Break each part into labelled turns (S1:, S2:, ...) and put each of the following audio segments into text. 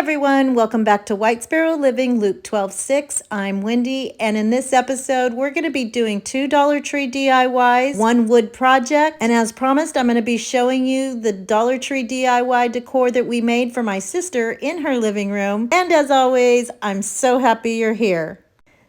S1: everyone, welcome back to White Sparrow Living, Luke 12:6. I'm Wendy, and in this episode, we're going to be doing 2 Dollar Tree DIYs, 1 wood project, and as promised, I'm going to be showing you the Dollar Tree DIY decor that we made for my sister in her living room. And as always, I'm so happy you're here.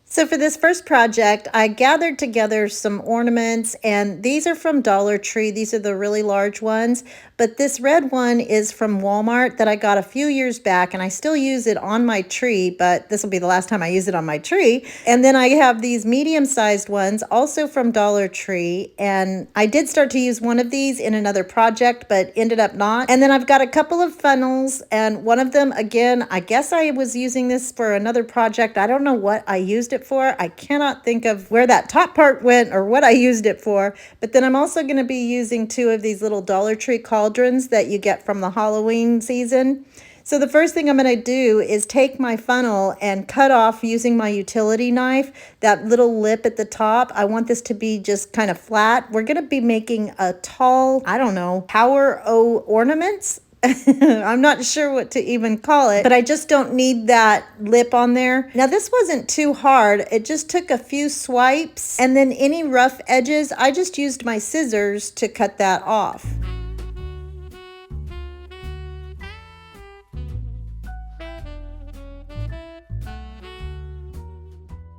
S1: So for this first project, I gathered together some ornaments, and these are from Dollar Tree. These are the really large ones, but this red one is from Walmart that I got a few years back, and I still use it on my tree, but this will be the last time I use it on my tree. And then I have these medium-sized ones, also from Dollar Tree, and I did start to use one of these in another project, but ended up not. And then I've got a couple of funnels, and one of them, again, I guess I was using this for another project. I don't know what I used it for. I cannot think of where that top part went or what I used it for. But then I'm also going to be using 2 of these little Dollar Tree cauldrons that you get from the Halloween season. So the first thing I'm going to do is take my funnel and cut off using my utility knife that little lip at the top. I want this to be just kind of flat. We're going to be making a tall, I don't know, power O ornaments. I'm not sure what to even call it, but I just don't need that lip on there. Now this wasn't too hard. It just took a few swipes, and then any rough edges, I just used my scissors to cut that off.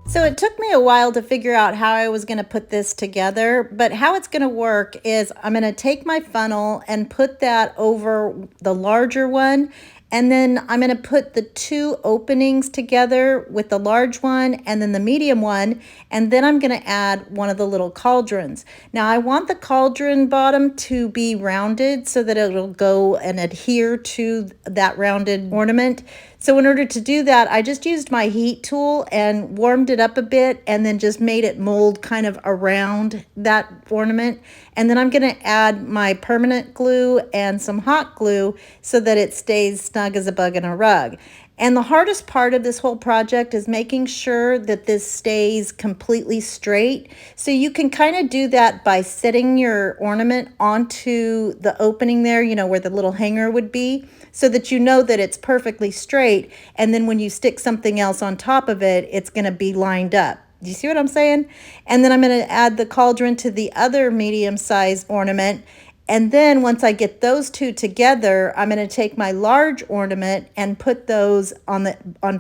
S1: So it took me a while to figure out how I was going to put this together, but how it's going to work is I'm going to take my funnel and put that over the larger one, and then I'm going to put the 2 openings together with the large one and then the medium one, and then I'm going to add one of the little cauldrons. Now I want the cauldron bottom to be rounded so that it'll go and adhere to that rounded ornament. So in order to do that, I just used my heat tool and warmed it up a bit and then just made it mold kind of around that ornament. And then I'm going to add my permanent glue and some hot glue so that it stays snug as a bug in a rug. And the hardest part of this whole project is making sure that this stays completely straight. So you can kind of do that by setting your ornament onto the opening there, you know, where the little hanger would be, so that you know that it's perfectly straight. And then when you stick something else on top of it, it's going to be lined up. Do you see what I'm saying? And then I'm going to add the cauldron to the other medium-sized ornament. And then once I get those 2 together, I'm going to take my large ornament and put those on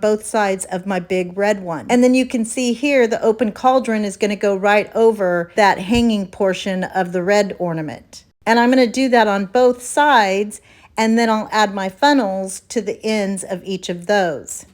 S1: both sides of my big red one. And then you can see here the open cauldron is going to go right over that hanging portion of the red ornament. And I'm going to do that on both sides, and then I'll add my funnels to the ends of each of those.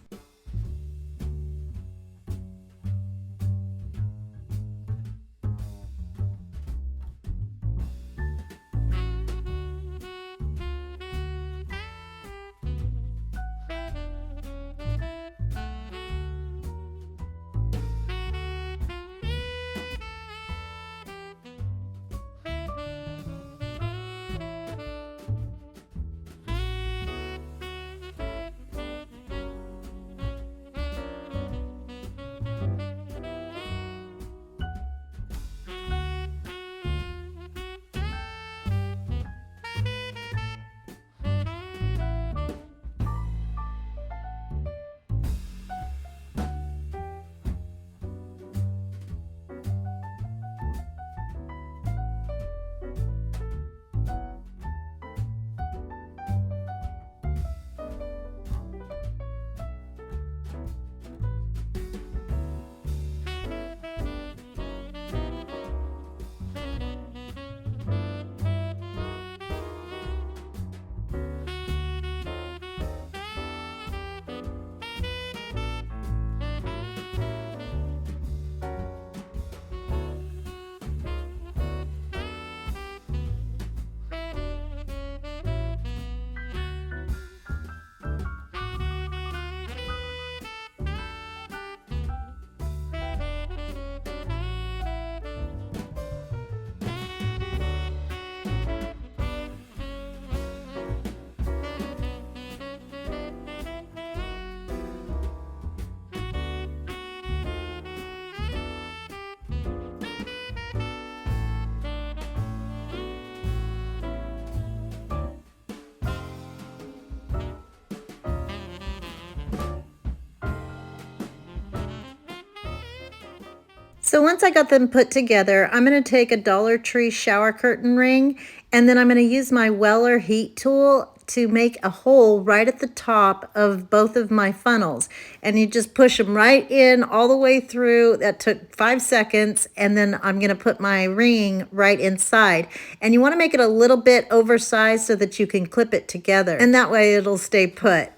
S1: So once I got them put together, I'm going to take a Dollar Tree shower curtain ring, and then I'm going to use my Weller heat tool to make a hole right at the top of both of my funnels. And you just push them right in all the way through. That took 5 seconds, and then I'm going to put my ring right inside. And you want to make it a little bit oversized so that you can clip it together, and that way it'll stay put.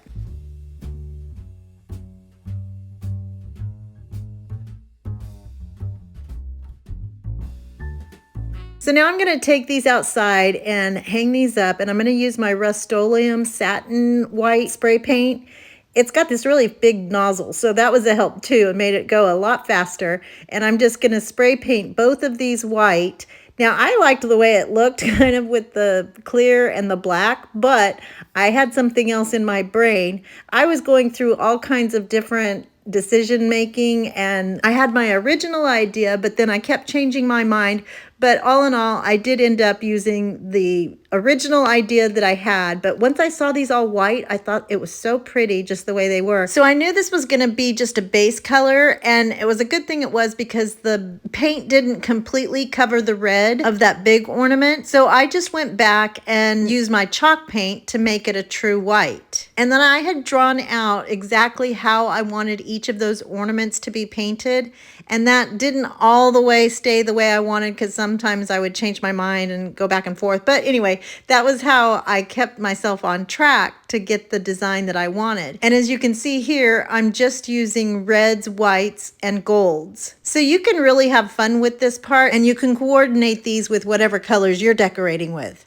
S1: So now I'm going to take these outside and hang these up, and I'm going to use my Rust-Oleum satin white spray paint. It's got this really big nozzle, so that was a help too. It made it go a lot faster. And I'm just going to spray paint both of these white. Now, I liked the way it looked kind of with the clear and the black, but I had something else in my brain. I was going through all kinds of different decision making, and I had my original idea, but then I kept changing my mind. But all in all, I did end up using the original idea that I had. But once I saw these all white, I thought it was so pretty just the way they were. So I knew this was going to be just a base color, and it was a good thing it was, because the paint didn't completely cover the red of that big ornament. So I just went back and used my chalk paint to make it a true white. And then I had drawn out exactly how I wanted each of those ornaments to be painted. And that didn't all the way stay the way I wanted, because sometimes I would change my mind and go back and forth. But anyway, that was how I kept myself on track to get the design that I wanted. And as you can see here, I'm just using reds, whites, and golds. So you can really have fun with this part, and you can coordinate these with whatever colors you're decorating with.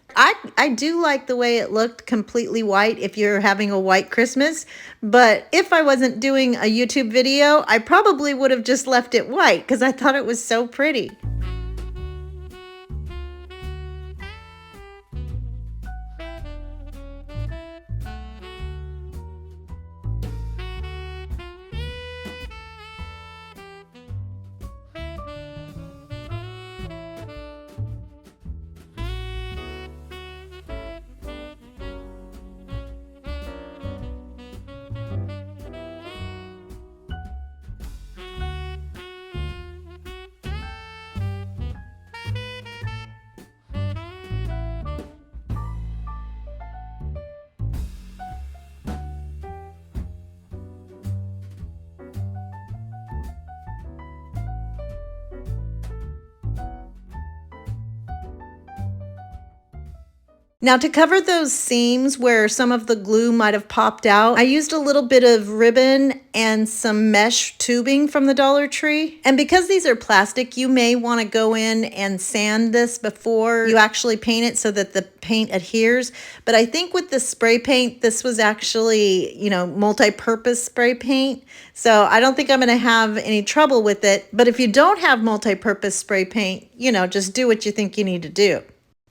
S1: I do like the way it looked completely white if you're having a white Christmas, but if I wasn't doing a YouTube video, I probably would have just left it white because I thought it was so pretty. Now, to cover those seams where some of the glue might have popped out, I used a little bit of ribbon and some mesh tubing from the Dollar Tree. And because these are plastic, you may want to go in and sand this before you actually paint it so that the paint adheres. But I think with the spray paint, this was actually, multi-purpose spray paint. So I don't think I'm going to have any trouble with it. But if you don't have multi-purpose spray paint, just do what you think you need to do.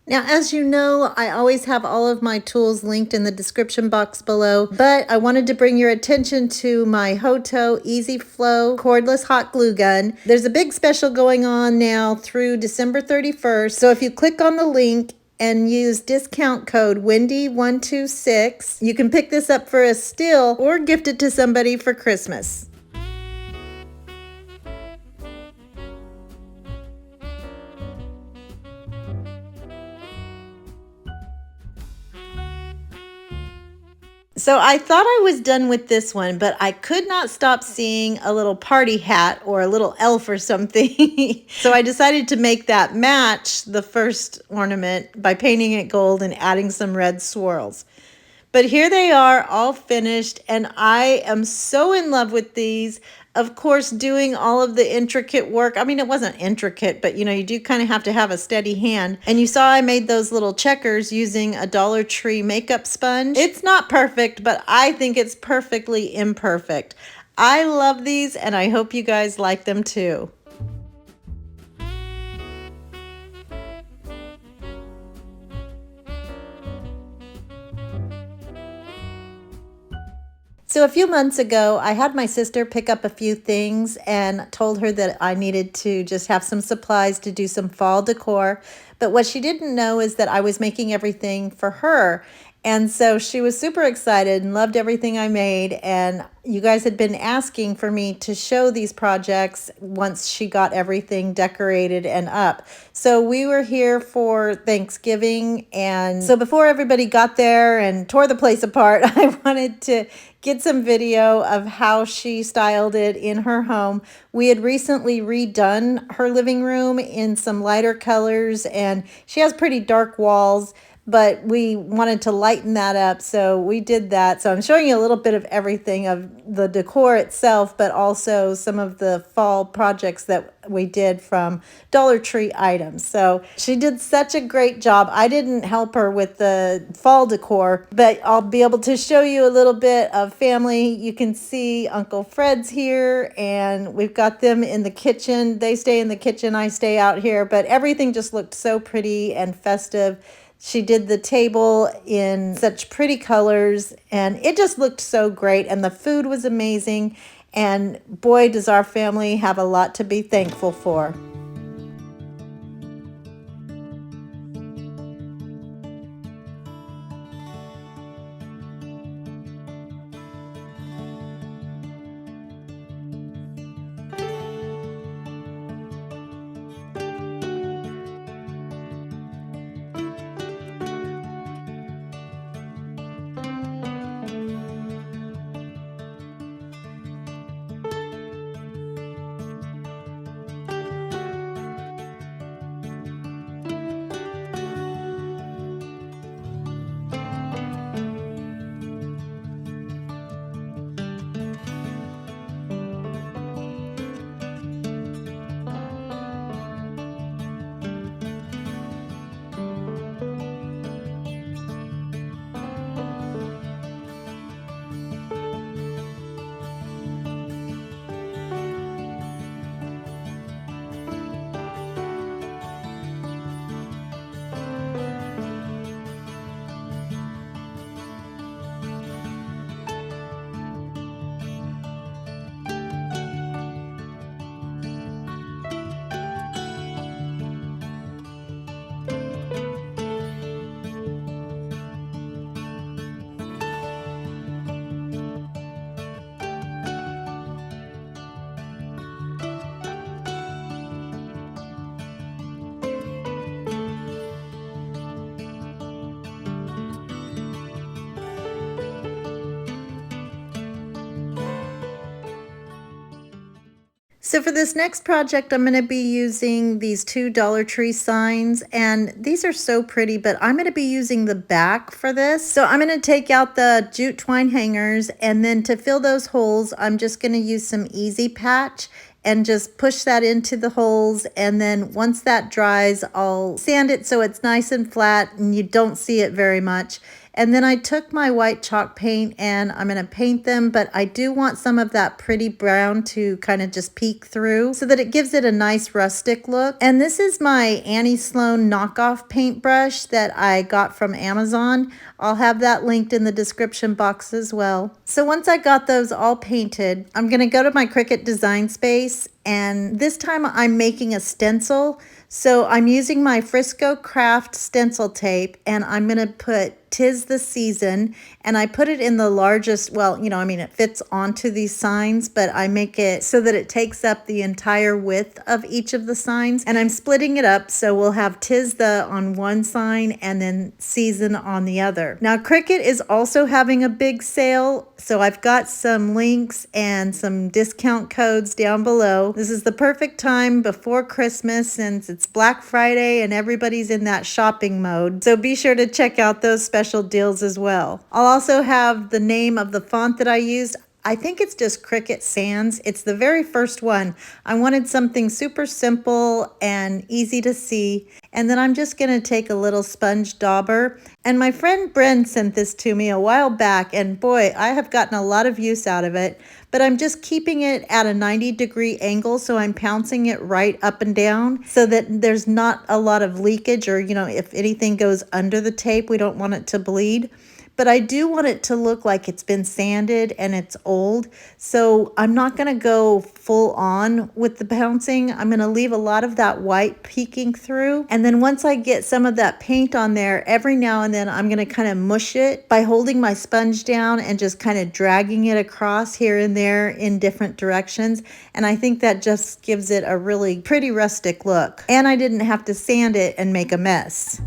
S1: Now, as you know, I always have all of my tools linked in the description box below, but I wanted to bring your attention to my HOTO Easy Flow cordless hot glue gun. There's a big special going on now through December 31st, so if you click on the link and use discount code Wendy126, you can pick this up for a steal or gift it to somebody for Christmas. So I thought I was done with this one, but I could not stop seeing a little party hat or a little elf or something. So I decided to make that match the first ornament by painting it gold and adding some red swirls. But here they are, all finished, and I am so in love with these. Of course, doing all of the intricate work. I mean, it wasn't intricate, but you do kind of have to have a steady hand. And you saw I made those little checkers using a Dollar Tree makeup sponge. It's not perfect, but I think it's perfectly imperfect. I love these, and I hope you guys like them too. So a few months ago, I had my sister pick up a few things and told her that I needed to just have some supplies to do some fall decor. But what she didn't know is that I was making everything for her. And so she was super excited and loved everything I made. And you guys had been asking for me to show these projects once she got everything decorated and up. So we were here for Thanksgiving. And so before everybody got there and tore the place apart, I wanted to get some video of how she styled it in her home. We had recently redone her living room in some lighter colors, and she has pretty dark walls, but we wanted to lighten that up, so we did that. So I'm showing you a little bit of everything of the decor itself, but also some of the fall projects that we did from Dollar Tree items. So she did such a great job. I didn't help her with the fall decor, but I'll be able to show you a little bit of family. You can see Uncle Fred's here, and we've got them in the kitchen. They stay in the kitchen, I stay out here, but everything just looked so pretty and festive. She did the table in such pretty colors, and it just looked so great, and the food was amazing, and boy, does our family have a lot to be thankful for. So for this next project, I'm going to be using these two Dollar Tree signs, and these are so pretty, but I'm going to be using the back for this. So I'm going to take out the jute twine hangers, and then to fill those holes, I'm just going to use some Easy Patch and just push that into the holes. And then once that dries, I'll sand it so it's nice and flat and you don't see it very much. And then I took my white chalk paint and I'm going to paint them, but I do want some of that pretty brown to kind of just peek through so that it gives it a nice rustic look. And this is my Annie Sloan knockoff paintbrush that I got from Amazon. I'll have that linked in the description box as well. So once I got those all painted, I'm going to go to my Cricut design space, and this time I'm making a stencil. So I'm using my Frisco Craft stencil tape, and I'm going to put "'Tis the Season," and I put it in the largest, well, you know, I mean, it fits onto these signs, but I make it so that it takes up the entire width of each of the signs, and I'm splitting it up, so we'll have "'Tis the" on one sign and then "Season" on the other. Now, Cricut is also having a big sale, so I've got some links and some discount codes down below. This is the perfect time before Christmas since it's Black Friday and everybody's in that shopping mode, so be sure to check out those special deals as well. I'll also have the name of the font that I used. I think it's just Cricut Sans. It's the very first one. I wanted something super simple and easy to see. And then I'm just going to take a little sponge dauber. And my friend Bren sent this to me a while back, and boy, I have gotten a lot of use out of it. But I'm just keeping it at a 90-degree angle, so I'm pouncing it right up and down so that there's not a lot of leakage, or, you know, if anything goes under the tape, we don't want it to bleed. but I do want it to look like it's been sanded and it's old. So I'm not going to go full on with the bouncing. I'm going to leave a lot of that white peeking through. And then once I get some of that paint on there, every now and then I'm going to kind of mush it by holding my sponge down and just kind of dragging it across here and there in different directions. And I think that just gives it a really pretty rustic look. And I didn't have to sand it and make a mess.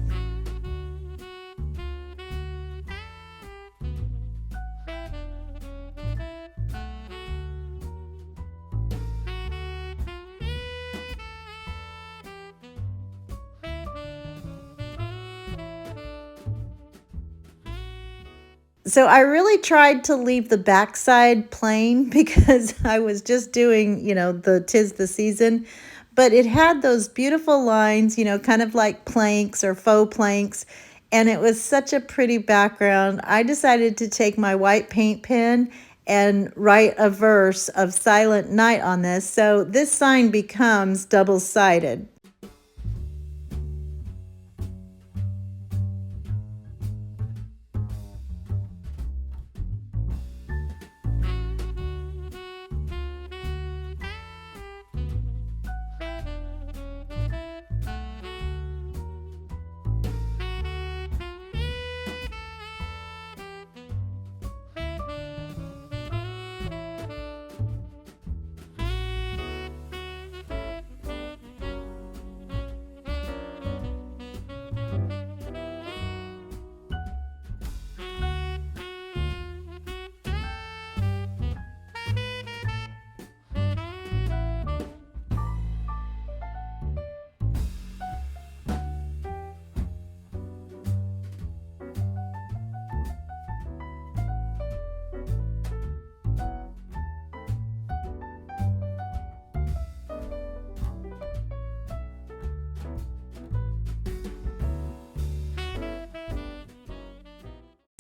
S1: So I really tried to leave the backside plain because I was just doing, the 'tis the season, but it had those beautiful lines, kind of like planks or faux planks, and it was such a pretty background. I decided to take my white paint pen and write a verse of Silent Night on this, so this sign becomes double-sided.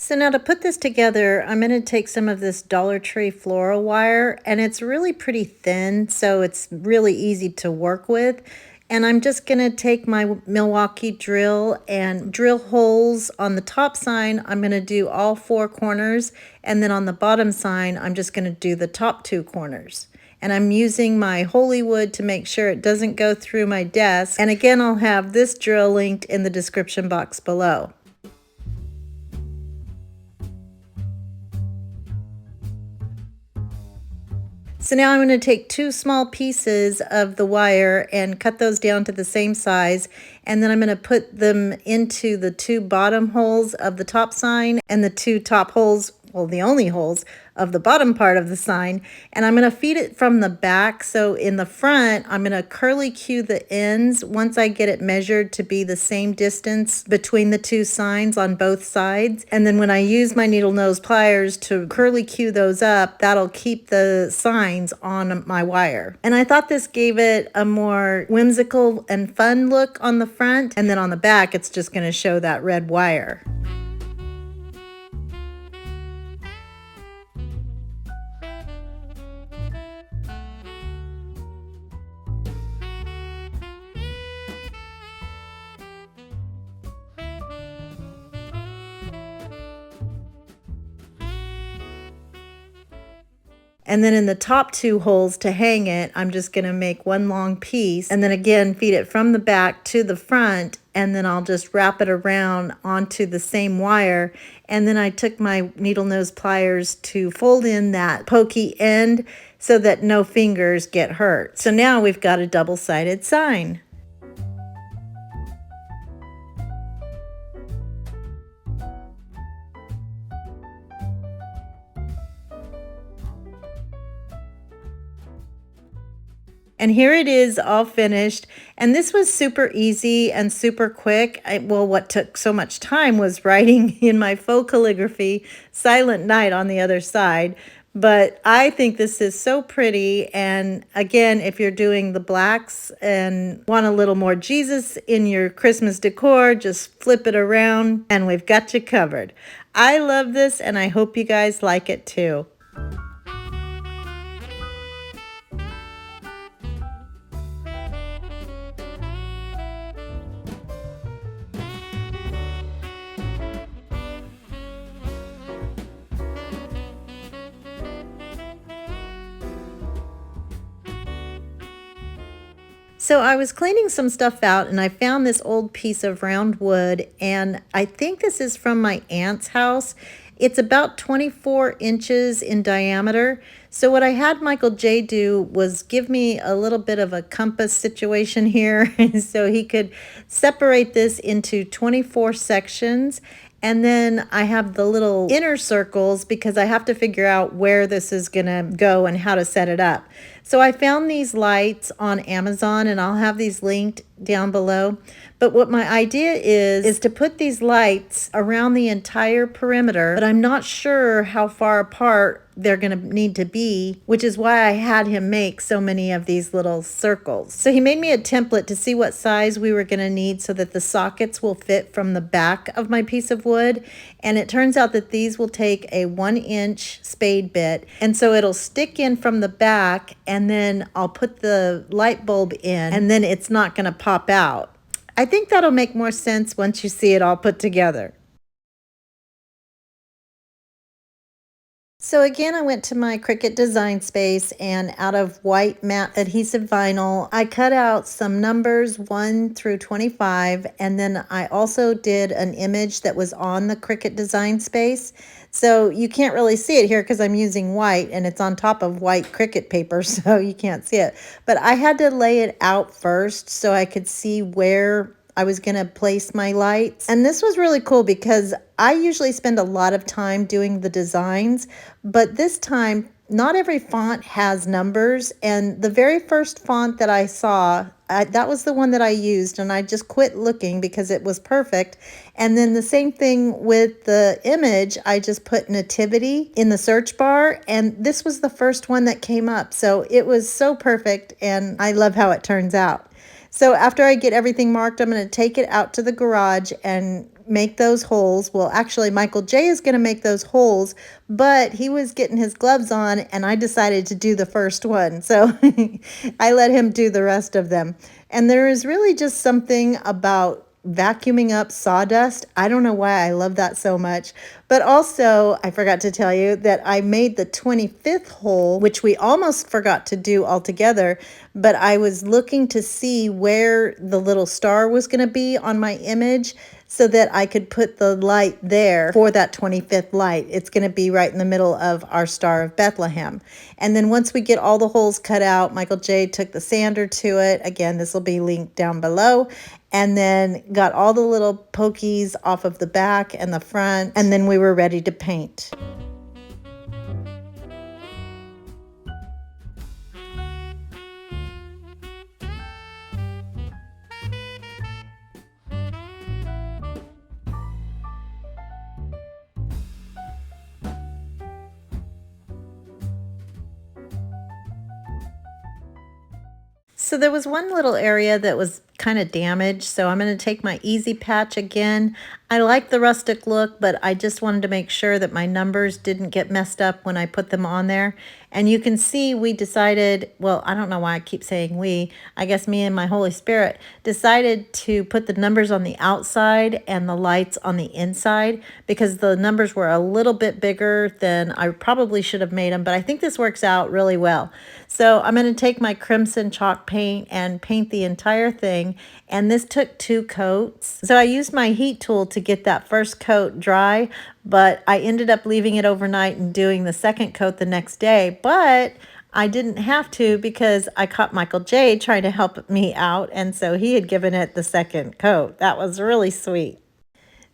S1: So now to put this together, I'm going to take some of this Dollar Tree floral wire, and it's really pretty thin, so it's really easy to work with. And I'm just going to take my Milwaukee drill and drill holes on the top sign. I'm going to do all 4 corners, and then on the bottom sign, I'm just going to do the top 2 corners. And I'm using my holy wood to make sure it doesn't go through my desk. And again, I'll have this drill linked in the description box below. So now I'm going to take 2 small pieces of the wire and cut those down to the same size, and then I'm going to put them into the 2 bottom holes of the top sign and the 2 top holes, well, the only holes of the bottom part of the sign, and I'm going to feed it from the back. So in the front, I'm going to curly cue the ends once I get it measured to be the same distance between the 2 signs on both sides. And then when I use my needle nose pliers to curly cue those up, that'll keep the signs on my wire. And I thought this gave it a more whimsical and fun look on the front, and then on the back, it's just going to show that red wire. And then in the top 2 holes to hang it, I'm just going to make 1 long piece and then again feed it from the back to the front, and then I'll just wrap it around onto the same wire. And then I took my needle nose pliers to fold in that pokey end so that no fingers get hurt. So now we've got a double-sided sign. And here it is all finished. And this was super easy and super quick. Well, what took so much time was writing in my faux calligraphy, Silent Night on the other side. But I think this is so pretty. And again, if you're doing the blacks and want a little more Jesus in your Christmas decor, just flip it around and we've got you covered. I love this and I hope you guys like it too. So I was cleaning some stuff out and I found this old piece of round wood, and I think this is from my aunt's house. It's about 24 inches in diameter. So what I had Michael J do was give me a little bit of a compass situation here so he could separate this into 24 sections. And then I have the little inner circles because I have to figure out where this is gonna go and how to set it up. So I found these lights on Amazon, and I'll have these linked down below. But what my idea is to put these lights around the entire perimeter, but I'm not sure how far apart they're going to need to be, which is why I had him make so many of these little circles. So he made me a template to see what size we were going to need so that the sockets will fit from the back of my piece of wood. And it turns out that these will take a 1-inch spade bit, and so it'll stick in from the back, and then I'll put the light bulb in, and then it's not going to pop out. I think that'll make more sense once you see it all put together. So again, I went to my Cricut design space, and out of white matte adhesive vinyl, I cut out some numbers 1 through 25, and then I also did an image that was on the Cricut design space. So you can't really see it here because I'm using white and it's on top of white Cricut paper, so you can't see it. But I had to lay it out first so I could see where I was going to place my lights. And this was really cool because I usually spend a lot of time doing the designs, but this time not every font has numbers. And the very first font that I saw, that was the one that I used, and I just quit looking because it was perfect. And then the same thing with the image, I just put nativity in the search bar, and this was the first one that came up. So it was so perfect, and I love how it turns out. So after I get everything marked, I'm going to take it out to the garage and make those holes. Well, actually, Michael J is going to make those holes, but he was getting his gloves on, and I decided to do the first one. So I let him do the rest of them. And there is really just something about vacuuming up sawdust. I don't know why I love that so much. But also, I forgot to tell you that I made the 25th hole, which we almost forgot to do altogether, but I was looking to see where the little star was going to be on my image so that I could put the light there for that 25th light. It's going to be right in the middle of our Star of Bethlehem. And then once we get all the holes cut out, Michael J took the sander to it. Again, this will be linked down below. And then got all the little pokies off of the back and the front, and then we were ready to paint. So there was one little area that was kind of damaged, so I'm going to take my Easy Patch again. I like the rustic look, but I just wanted to make sure that my numbers didn't get messed up when I put them on there. And you can see we decided, well, I don't know why I keep saying we, I guess me and my Holy Spirit decided to put the numbers on the outside and the lights on the inside because the numbers were a little bit bigger than I probably should have made them, but I think this works out really well. So I'm going to take my crimson chalk paint and paint the entire thing, and this took 2 coats. So I used my heat tool to get that first coat dry, but I ended up leaving it overnight and doing the second coat the next day. But I didn't have to because I caught Michael J trying to help me out, and so he had given it the second coat. That was really sweet.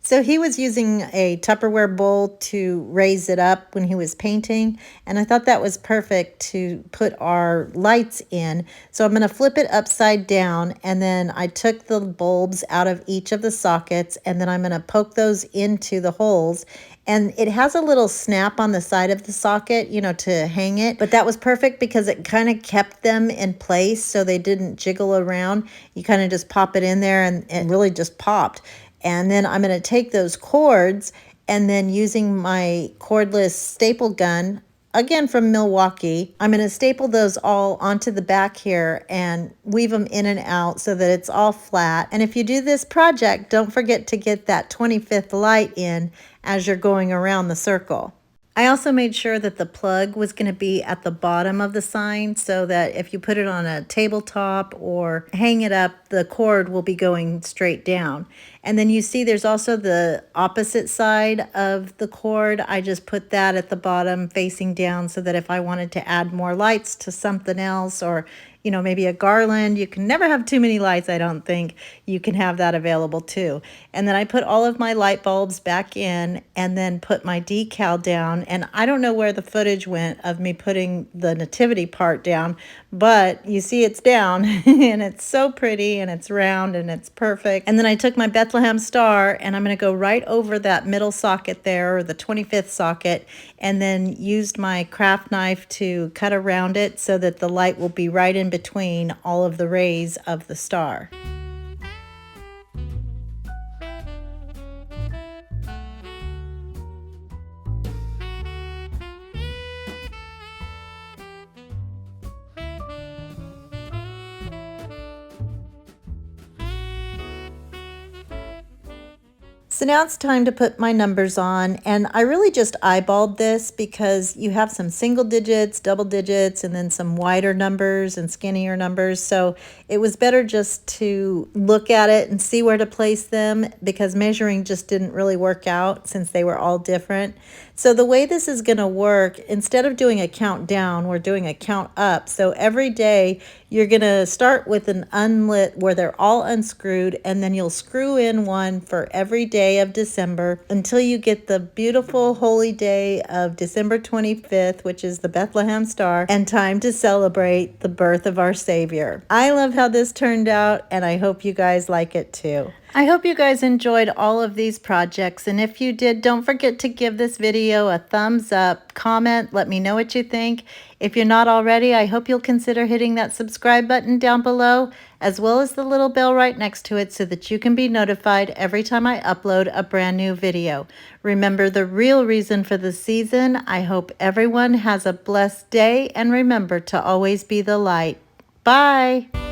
S1: So he was using a Tupperware bowl to raise it up when he was painting, and I thought that was perfect to put our lights in. So I'm going to flip it upside down, and then I took the bulbs out of each of the sockets, and then I'm going to poke those into the holes. And it has a little snap on the side of the socket, you know, to hang it. But that was perfect because it kind of kept them in place so they didn't jiggle around. You kind of just pop it in there and it really just popped. And then I'm going to take those cords and then using my cordless staple gun, again from Milwaukee, I'm going to staple those all onto the back here and weave them in and out so that it's all flat. And if you do this project, don't forget to get that 25th light in as you're going around the circle. I also made sure that the plug was going to be at the bottom of the sign so that if you put it on a tabletop or hang it up, the cord will be going straight down. And then you see there's also the opposite side of the cord. I just put that at the bottom facing down so that if I wanted to add more lights to something else, or maybe a garland. You can never have too many lights, I don't think. You can have that available too. And then I put all of my light bulbs back in and then put my decal down. And I don't know where the footage went of me putting the nativity part down, but you see it's down and it's so pretty and it's round and it's perfect. And then I took my Bethlehem star and I'm going to go right over that middle socket there, or the 25th socket, and then used my craft knife to cut around it so that the light will be right in between all of the rays of the star. So now it's time to put my numbers on, and I really just eyeballed this because you have some single digits, double digits, and then some wider numbers and skinnier numbers. So it was better just to look at it and see where to place them, because measuring just didn't really work out since they were all different. So the way this is going to work, instead of doing a count down, we're doing a count up. So every day you're going to start with an unlit where they're all unscrewed, and then you'll screw in one for every day of December until you get the beautiful holy day of December 25th, which is the Bethlehem star, and time to celebrate the birth of our Savior. I love how this turned out, and I hope you guys like it too. I hope you guys enjoyed all of these projects, and if you did, don't forget to give this video a thumbs up, comment, let me know what you think. If you're not already, I hope you'll consider hitting that subscribe button down below, as well as the little bell right next to it so that you can be notified every time I upload a brand new video. Remember the real reason for the season. I hope everyone has a blessed day, and remember to always be the light. Bye!